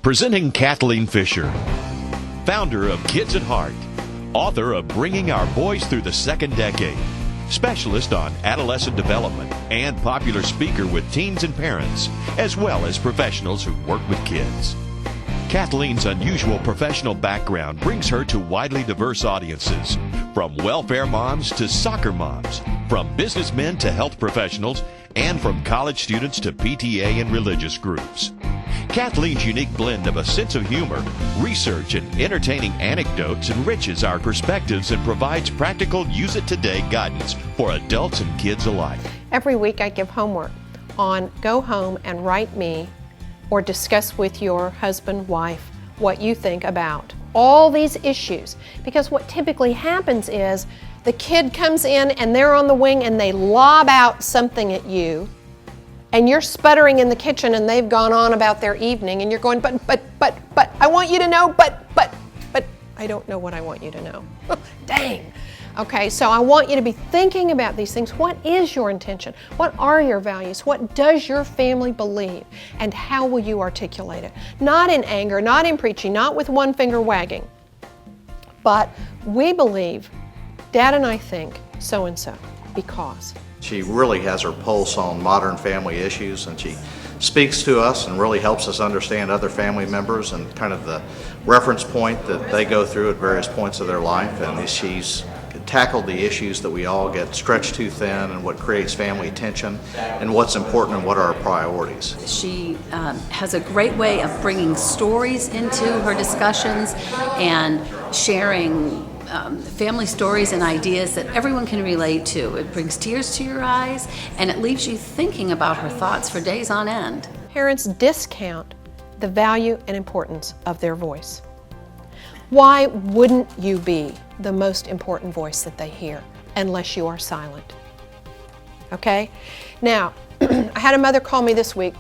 Presenting Kathleen Fischer, founder of Kids at Heart, author of Bringing Our Boys Through the Second Decade, specialist on adolescent development, and popular speaker with teens and parents, as well as professionals who work with kids. Kathleen's unusual professional background brings her to widely diverse audiences, from welfare moms to soccer moms, from businessmen to health professionals, and from college students to PTA and religious groups. Kathleen's unique blend of a sense of humor, research, and entertaining anecdotes enriches our perspectives and provides practical use-it-today guidance for adults and kids alike. Every week I give homework on go home and write me or discuss with your husband, wife, what you think about all these issues. Because what typically happens is the kid comes in and they're on the wing and they lob out something at you, and you're sputtering in the kitchen and they've gone on about their evening and you're going, but, I want you to know, but, I don't know what I want you to know. Dang. Okay, so I want you to be thinking about these things. What is your intention? What are your values? What does your family believe? And how will you articulate it? Not in anger, not in preaching, not with one finger wagging. But we believe, Dad and I think so-and-so, because. She really has her pulse on modern family issues, and she speaks to us and really helps us understand other family members and kind of the reference point that they go through at various points of their life. And she's tackled the issues that we all get stretched too thin and what creates family tension and what's important and what are our priorities. She has a great way of bringing stories into her discussions and sharing family stories and ideas that everyone can relate to. It brings tears to your eyes, and it leaves you thinking about her thoughts for days on end. Parents discount the value and importance of their voice. Why wouldn't you be the most important voice that they hear unless you are silent? Okay? Now, I had a mother call me this week.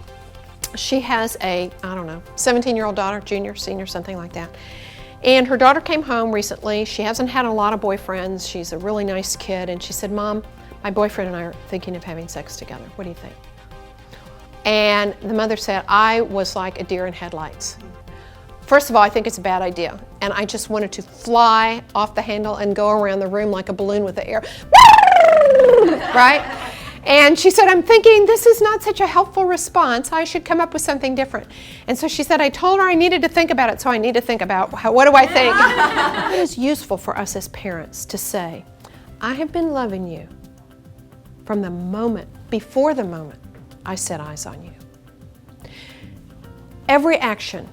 She has a, 17-year-old daughter, junior, senior, something like that. And her daughter came home recently. She hasn't had a lot of boyfriends. She's a really nice kid. And she said, Mom, my boyfriend and I are thinking of having sex together. What do you think? And the mother said, I was like a deer in headlights. First of all, I think it's a bad idea. And I just wanted to fly off the handle and go around the room like a balloon with the air. Right? And she said, I'm thinking this is not such a helpful response. I should come up with something different. And so she said, I told her I needed to think about it, so I need to think about what do I think? It is useful for us as parents to say, I have been loving you from the moment, before the moment I set eyes on you. Every action,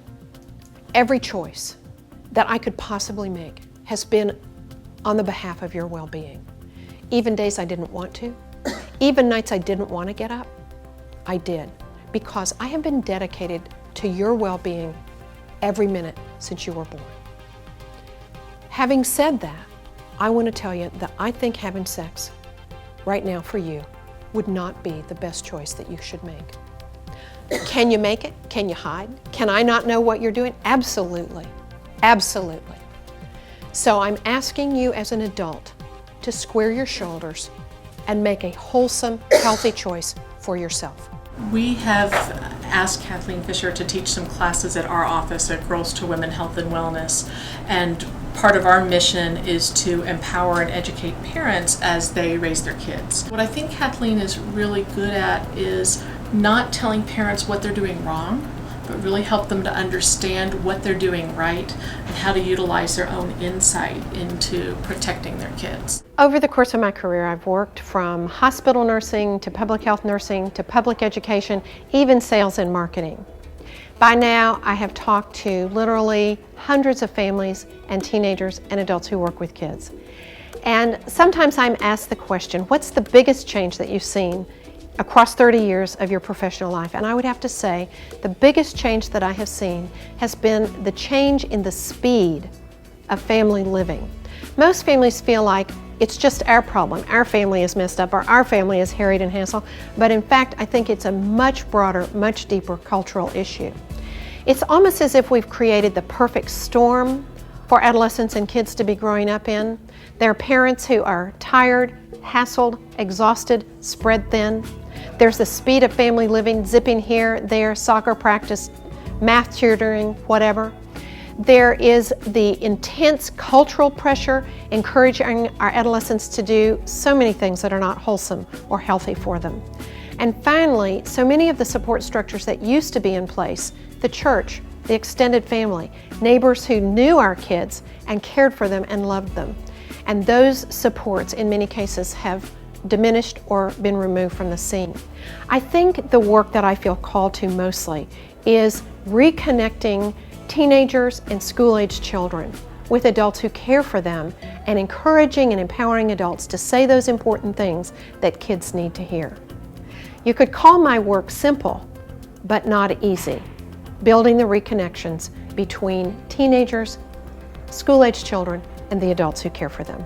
every choice that I could possibly make has been on the behalf of your well-being. Even days I didn't want to, even nights I didn't want to get up, I did, because I have been dedicated to your well-being every minute since you were born. Having said that, I want to tell you that I think having sex right now for you would not be the best choice that you should make. Can you make it? Can you hide? Can I not know what you're doing? Absolutely. Absolutely. So I'm asking you as an adult to square your shoulders and make a wholesome, healthy choice for yourself. We have asked Kathleen Fischer to teach some classes at our office at Girls to Women Health and Wellness, and part of our mission is to empower and educate parents as they raise their kids. What I think Kathleen is really good at is not telling parents what they're doing wrong, but really help them to understand what they're doing right and how to utilize their own insight into protecting their kids. Over the course of my career, I've worked from hospital nursing to public health nursing to public education, even sales and marketing. By now, I have talked to literally hundreds of families and teenagers and adults who work with kids. And sometimes I'm asked the question, what's the biggest change that you've seen across 30 years of your professional life? And I would have to say the biggest change that I have seen has been the change in the speed of family living. Most families feel like it's just our problem, our family is messed up, or our family is harried and hassled, but in fact I think it's a much broader, much deeper cultural issue. It's almost as if we've created the perfect storm for adolescents and kids to be growing up in. There are parents who are tired, hassled, exhausted, spread thin. There's the speed of family living, zipping here, there, soccer practice, math tutoring, whatever. There is the intense cultural pressure encouraging our adolescents to do so many things that are not wholesome or healthy for them. And finally, so many of the support structures that used to be in place, the church, the extended family, neighbors who knew our kids and cared for them and loved them. And those supports in many cases have diminished or been removed from the scene. I think the work that I feel called to mostly is reconnecting teenagers and school-aged children with adults who care for them and encouraging and empowering adults to say those important things that kids need to hear. You could call my work simple, but not easy, building the reconnections between teenagers, school-aged children, and the adults who care for them.